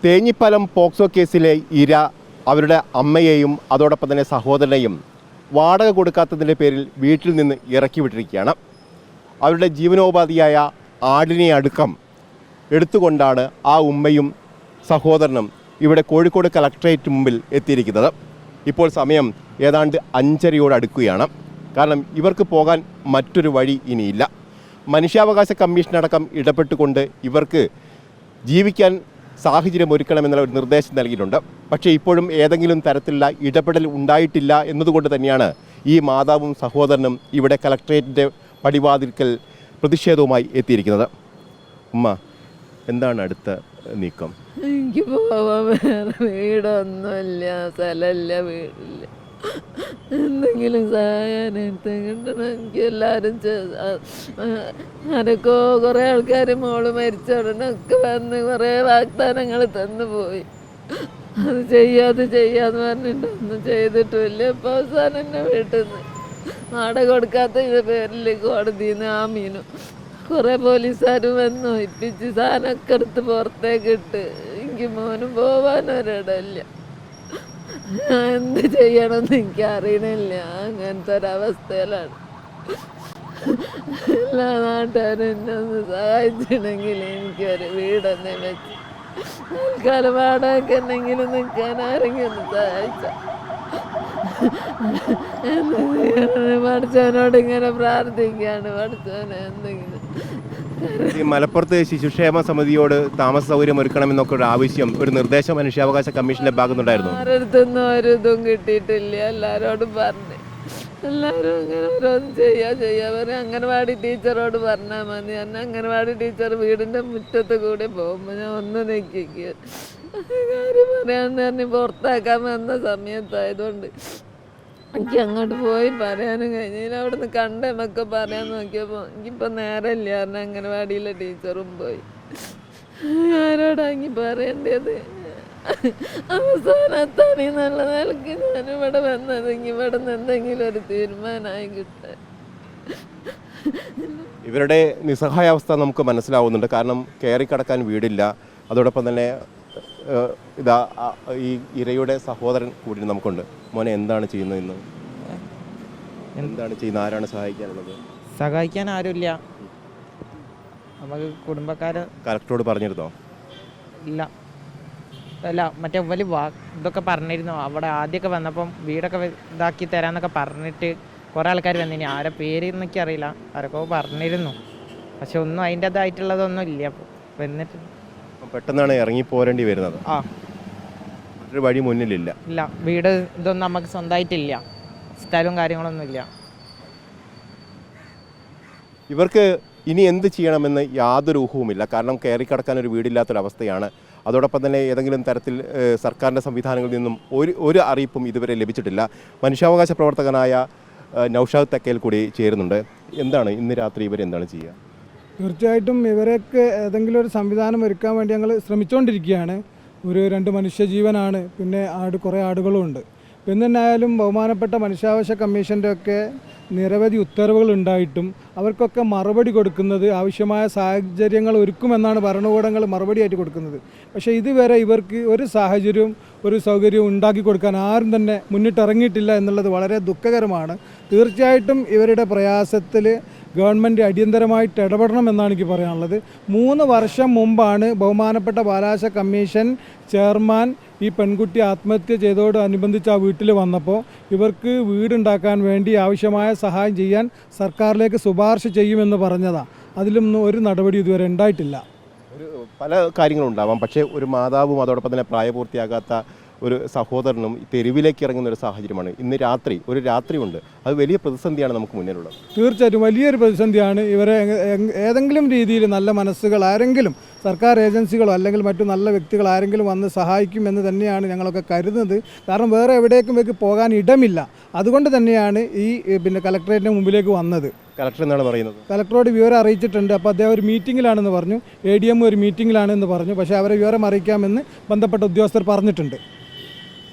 Thenhipalam POCSO കേസിലെ ഇര അവരുടെ അമ്മയെയും അതോടൊപ്പം തന്നെ സഹോദരനെയും വാടക കൊടുക്കാത്തതിൻ്റെ പേരിൽ വീട്ടിൽ നിന്ന് ഇറക്കി വിട്ടിരിക്കുകയാണ്. അവരുടെ ജീവനോപാധിയായ ആടിനെ അടക്കം എടുത്തുകൊണ്ടാണ് ആ ഉമ്മയും സഹോദരനും ഇവിടെ കോഴിക്കോട് കളക്ടറേറ്റ് മുമ്പിൽ എത്തിയിരിക്കുന്നത്. ഇപ്പോൾ സമയം ഏതാണ്ട് 5:30 അടുക്കുകയാണ്. കാരണം ഇവർക്ക് പോകാൻ മറ്റൊരു വഴി ഇനിയില്ല. മനുഷ്യാവകാശ കമ്മീഷനടക്കം ഇടപെട്ടുകൊണ്ട് ഇവർക്ക് ജീവിക്കാൻ സാഹചര്യം ഒരുക്കണമെന്നുള്ള ഒരു നിർദ്ദേശം നൽകിയിട്ടുണ്ട്. പക്ഷേ ഇപ്പോഴും ഏതെങ്കിലും തരത്തിലുള്ള ഇടപെടൽ ഉണ്ടായിട്ടില്ല എന്നതുകൊണ്ട് തന്നെയാണ് ഈ മാതാവും സഹോദരനും ഇവിടെ കളക്ടറേറ്റിൻ്റെ പടിവാതിൽക്കൽ പ്രതിഷേധവുമായി എത്തിയിരിക്കുന്നത്. ഉമ്മ, എന്താണ് അടുത്ത നീക്കം? എനിക്ക് പോവാൻ വേറെ വീടൊന്നുമില്ല, സ്ഥലമില്ല, വീടില്ല. എന്തെങ്കിലും സഹായം കിട്ടണം. എനിക്ക് എല്ലാവരും ആരൊക്കെ കുറേ ആൾക്കാർ മോള് മരിച്ച ഉടനൊക്കെ വന്ന് കുറേ വാഗ്ദാനങ്ങൾ തന്നു പോയി. അത് ചെയ്യാന്ന് പറഞ്ഞിട്ട് ഒന്നും ചെയ്തിട്ടുമില്ല. ഇപ്പം അവസാനം എന്നെ വീട്ടിൽ നിന്ന് വാടക കൊടുക്കാത്തതിൻ്റെ പേരിൽ കോടതിയിൽ നിന്ന് ആമീനും കുറേ പോലീസുകാരും വന്നു ഒഴിപ്പിച്ച് സാധനമൊക്കെ എടുത്ത് പുറത്തേക്ക് ഇട്ട് എനിക്ക് മോനും പോവാനൊരിടമില്ല. എന്ത് ചെയ്യണമെന്ന് എനിക്കറിയണില്ല. അങ്ങനത്തെ ഒരവസ്ഥയിലാണ്. എല്ലാ നാട്ടുകാരും എന്നെ ഒന്ന് സഹായിച്ചിട്ടുണ്ടെങ്കിൽ എനിക്കൊരു വീടൊന്നെ വെച്ച് തൽക്കാലം വാടക ഉണ്ടെങ്കിലും നിൽക്കാൻ ആരെങ്കിലും ഒന്ന് സഹായിച്ച. എന്ത് ചെയ്യണമെന്ന് പഠിച്ചവനോട് ഇങ്ങനെ പ്രാർത്ഥിക്കുകയാണ്. പഠിച്ചവനെ എന്തെങ്കിലും ഈ മലപ്പുറത്ത് ശിശുക്ഷേമ സമിതിയോട് താമസ സൗകര്യം ഒരുക്കണമെന്നൊക്കെ ഒരു ആവശ്യം, ഒരു നിർദ്ദേശം മനുഷ്യാവകാശ കമ്മീഷന്റെ ഭാഗത്തുണ്ടായിരുന്നു. ആരടുത്തൊന്നും ഒരു ഇതും കിട്ടിയിട്ടില്ല. എല്ലാവരോടും പറഞ്ഞു. എല്ലാവരും ഇങ്ങനെ ഓരോന്നും ചെയ്യാ പറയും. അംഗൻവാടി ടീച്ചറോട് പറഞ്ഞാൽ മതി. എന്നെ അംഗൻവാടി ടീച്ചർ വീടിൻ്റെ മുറ്റത്ത് കൂടി പോകുമ്പോൾ ഞാൻ ഒന്ന് നിൽക്കുക കാര്യം പറയാമെന്ന് പറഞ്ഞ് പുറത്താക്കാൻ വന്ന സമയത്തായതുകൊണ്ട് എനിക്ക് അങ്ങോട്ട് പോയി പറയാനും കഴിഞ്ഞില്ല. അവിടെ നിന്ന് കണ്ടെന്നൊക്കെ പറയാൻ നോക്കിയപ്പോൾ എനിക്കിപ്പോൾ നേരമില്ല. കാരണം അംഗൻവാടിയിലെ ടീച്ചറും പോയി. ആരോടാങ്ങി പറയേണ്ടത്? അവസാനത്താണെന്നുള്ള നിലയ്ക്ക് ഞാനിവിടെ വന്നതെങ്കിൽ ഇവിടെ നിന്ന് എന്തെങ്കിലും ഒരു തീരുമാനമായി കിട്ടാൻ. ഇവരുടെ നിസ്സഹായാവസ്ഥ നമുക്ക് മനസ്സിലാവുന്നുണ്ട്. കാരണം കയറിക്കടക്കാൻ വീടില്ല. അതോടൊപ്പം തന്നെ ഇതാ ഈ ഇരയുടെ സഹോദരൻ കൂടി നമുക്കുണ്ട്. മോനെ, എന്താണ് ചെയ്യുന്നത് ഇന്ന്? എന്താണ് ചെയ്യുന്നത്? ആരാണ് സഹായിക്കാനുള്ളത്? സഹായിക്കാൻ ആരുമില്ല. നമുക്ക് കുടുംബക്കാർ കളക്ടറോട് പറഞ്ഞിരുന്നോ? ഇല്ല. അല്ല, മറ്റേ വലിയ ഇതൊക്കെ പറഞ്ഞിരുന്നു. അവിടെ ആദ്യമൊക്കെ വന്നപ്പം വീടൊക്കെ ഇതാക്കി തരാമെന്നൊക്കെ പറഞ്ഞിട്ട് കുറേ ആൾക്കാർ വന്നിനി. ആരെ പേര് എന്നൊക്കെ അറിയില്ല. ആരൊക്കെ പറഞ്ഞിരുന്നു. പക്ഷെ ഒന്നും അതിൻ്റെതായിട്ടുള്ളതൊന്നും ഇല്ല. അപ്പോൾ വന്നിട്ട് പെട്ടെന്നാണ് ഇറങ്ങി പോരേണ്ടി വരുന്നത്. ഒരു വഴി മുന്നിലില്ല. ഇല്ല, വീട് ഇതൊന്നും നമുക്ക് സ്വന്തമായിട്ടില്ല. സ്ഥലവും കാര്യങ്ങളൊന്നും ഇല്ല. ഇവർക്ക് ഇനി എന്ത് ചെയ്യണമെന്ന് യാതൊരു ഊഹവുമില്ല. കാരണം കയറിക്കടക്കാൻ ഒരു വീടില്ലാത്തൊരവസ്ഥയാണ്. അതോടൊപ്പം തന്നെ ഏതെങ്കിലും തരത്തിൽ സർക്കാരിൻ്റെ സംവിധാനങ്ങളിൽ നിന്നും ഒരു അറിയിപ്പും ഇതുവരെ ലഭിച്ചിട്ടില്ല. മനുഷ്യാവകാശ പ്രവർത്തകനായ നൗഷാദ് തെക്കേൽ കൂടി ചേരുന്നുണ്ട്. എന്താണ് ഇന്ന് രാത്രി ഇവരെന്താണ് ചെയ്യുക? തീർച്ചയായിട്ടും ഇവരൊക്കെ ഏതെങ്കിലും ഒരു സംവിധാനം ഒരുക്കാൻ വേണ്ടി ഞങ്ങൾ ശ്രമിച്ചുകൊണ്ടിരിക്കുകയാണ്. ഒരു 2 മനുഷ്യജീവനാണ്, പിന്നെ കുറേ ആടുകളും ഉണ്ട്. എന്തിനായാലും ബഹുമാനപ്പെട്ട മനുഷ്യാവകാശ കമ്മീഷൻ്റെ ഒക്കെ നിരവധി ഉത്തരവുകൾ ഉണ്ടായിട്ടും അവർക്കൊക്കെ മറുപടി കൊടുക്കുന്നത് ആവശ്യമായ സാഹചര്യങ്ങൾ ഒരുക്കുമെന്നാണ് ഭരണകൂടങ്ങൾ മറുപടിയായിട്ട് കൊടുക്കുന്നത്. പക്ഷേ ഇതുവരെ ഇവർക്ക് ഒരു സാഹചര്യവും ഒരു സൗകര്യവും ഉണ്ടാക്കി കൊടുക്കാൻ ആരും തന്നെ മുന്നിട്ടിറങ്ങിയിട്ടില്ല എന്നുള്ളത് വളരെ ദുഃഖകരമാണ്. തീർച്ചയായിട്ടും ഇവരുടെ പ്രയാസത്തിൽ ഗവൺമെൻറ് അടിയന്തരമായിട്ട് ഇടപെടണമെന്നാണ് എനിക്ക് പറയാനുള്ളത്. 3 വർഷം മുമ്പാണ് ബഹുമാനപ്പെട്ട ബാലാവകാശ കമ്മീഷൻ ചെയർമാൻ ഈ പെൺകുട്ടി ആത്മഹത്യ ചെയ്തതോടനുബന്ധിച്ച് ആ വീട്ടിൽ വന്നപ്പോൾ ഇവർക്ക് വീടുണ്ടാക്കാൻ വേണ്ടി ആവശ്യമായ സഹായം ചെയ്യാൻ സർക്കാരിലേക്ക് ശുപാർശ ചെയ്യുമെന്ന് പറഞ്ഞതാണ്. അതിലൊന്നും ഒരു നടപടി ഇതുവരെ ഉണ്ടായിട്ടില്ല. പല കാര്യങ്ങളുണ്ടാവാം. പക്ഷേ ഒരു മാതാവും അതോടൊപ്പം തന്നെ പ്രായപൂർത്തിയാകാത്ത ഒരു സഹോദരനും തെരുവിലേക്ക് ഇറങ്ങുന്ന ഒരു സാഹചര്യമാണ്. ഇന്ന് ഒരു രാത്രി ഉണ്ട്. അത് വലിയ പ്രതിസന്ധിയാണ് നമുക്ക് മുന്നിലുള്ളത്. തീർച്ചയായിട്ടും വലിയൊരു പ്രതിസന്ധിയാണ്. ഇവരെ ഏതെങ്കിലും രീതിയിൽ നല്ല മനസ്സുകൾ ആരെങ്കിലും, സർക്കാർ ഏജൻസികളോ അല്ലെങ്കിൽ മറ്റു നല്ല വ്യക്തികൾ ആരെങ്കിലും വന്ന് സഹായിക്കുമെന്ന് തന്നെയാണ് ഞങ്ങളൊക്കെ കരുതുന്നത്. കാരണം വേറെ എവിടേക്കും ഇവർക്ക് പോകാൻ ഇടമില്ല. അതുകൊണ്ട് തന്നെയാണ് ഈ കളക്ടറേറ്റിന് മുമ്പിലേക്ക് വന്നത്. കളക്ടർ എന്നാണ് പറയുന്നത്? കളക്ടറോട് വിവരം അറിയിച്ചിട്ടുണ്ട്. അപ്പോൾ അദ്ദേഹം ഒരു മീറ്റിങ്ങിലാണെന്ന് പറഞ്ഞു. ADM ഒരു മീറ്റിങ്ങിലാണെന്ന് പറഞ്ഞു. പക്ഷേ അവരെ വിവരം അറിയിക്കാമെന്ന് ബന്ധപ്പെട്ട ഉദ്യോഗസ്ഥർ പറഞ്ഞിട്ടുണ്ട്.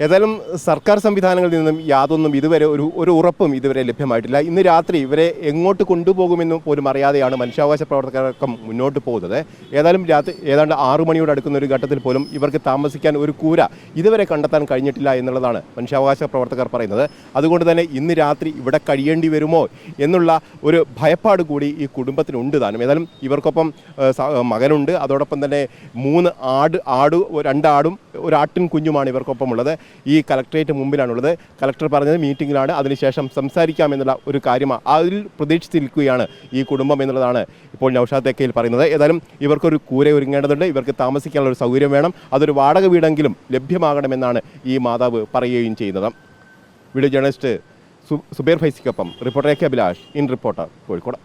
ഏതായാലും സർക്കാർ സംവിധാനങ്ങളിൽ നിന്നും യാതൊന്നും ഇതുവരെ ഒരു ഉറപ്പും ഇതുവരെ ലഭ്യമായിട്ടില്ല. ഇന്ന് രാത്രി ഇവരെ എങ്ങോട്ട് കൊണ്ടുപോകുമെന്നും പോലും അറിയാതെയാണ് മനുഷ്യാവകാശ പ്രവർത്തകരൊക്കെ മുന്നോട്ട് പോകുന്നത്. ഏതായാലും ഏതാണ്ട് 6 മണിയോട് അടുക്കുന്ന ഒരു ഘട്ടത്തിൽ പോലും ഇവർക്ക് താമസിക്കാൻ ഒരു കൂര ഇതുവരെ കണ്ടെത്താൻ കഴിഞ്ഞിട്ടില്ല എന്നുള്ളതാണ് മനുഷ്യാവകാശ പ്രവർത്തകർ പറയുന്നത്. അതുകൊണ്ട് തന്നെ ഇന്ന് രാത്രി ഇവിടെ കഴിയേണ്ടി വരുമോ എന്നുള്ള ഒരു ഭയപ്പാട് കൂടി ഈ കുടുംബത്തിനുണ്ട് താനും. ഏതായാലും ഇവർക്കൊപ്പം മകനുണ്ട്, അതോടൊപ്പം തന്നെ 2 ആടും ഒരു ആട്ടിൻ കുഞ്ഞുമാണ് ഇവർക്കൊപ്പം ഉള്ളത്. ഈ കളക്ട്രേറ്റ് മുമ്പിലാണുള്ളത്. കളക്ടർ പറഞ്ഞത് മീറ്റിംഗിലാണ്, അതിനുശേഷം സംസാരിക്കാമെന്നുള്ള ഒരു കാര്യമാണ്. അതിൽ പ്രതീക്ഷിച്ചിരിക്കുകയാണ് ഈ കുടുംബം എന്നുള്ളതാണ് ഇപ്പോൾ നൗഷാദ് തെക്കയിൽ പറയുന്നത്. ഏതായാലും ഇവർക്കൊരു കൂര ഒരുങ്ങേണ്ടതുണ്ട്, ഇവർക്ക് താമസിക്കാനുള്ള ഒരു സൗകര്യം വേണം, അതൊരു വാടക വീടെങ്കിലും ലഭ്യമാകണമെന്നാണ് ഈ മാതാവ് പറയുകയും ചെയ്യുന്നത്. വീഡിയോ ജേർണലിസ്റ്റ് സുബൈർ ഫൈസിക്കൊപ്പം reporter AK Abhilash, in reporter, Kozhikode.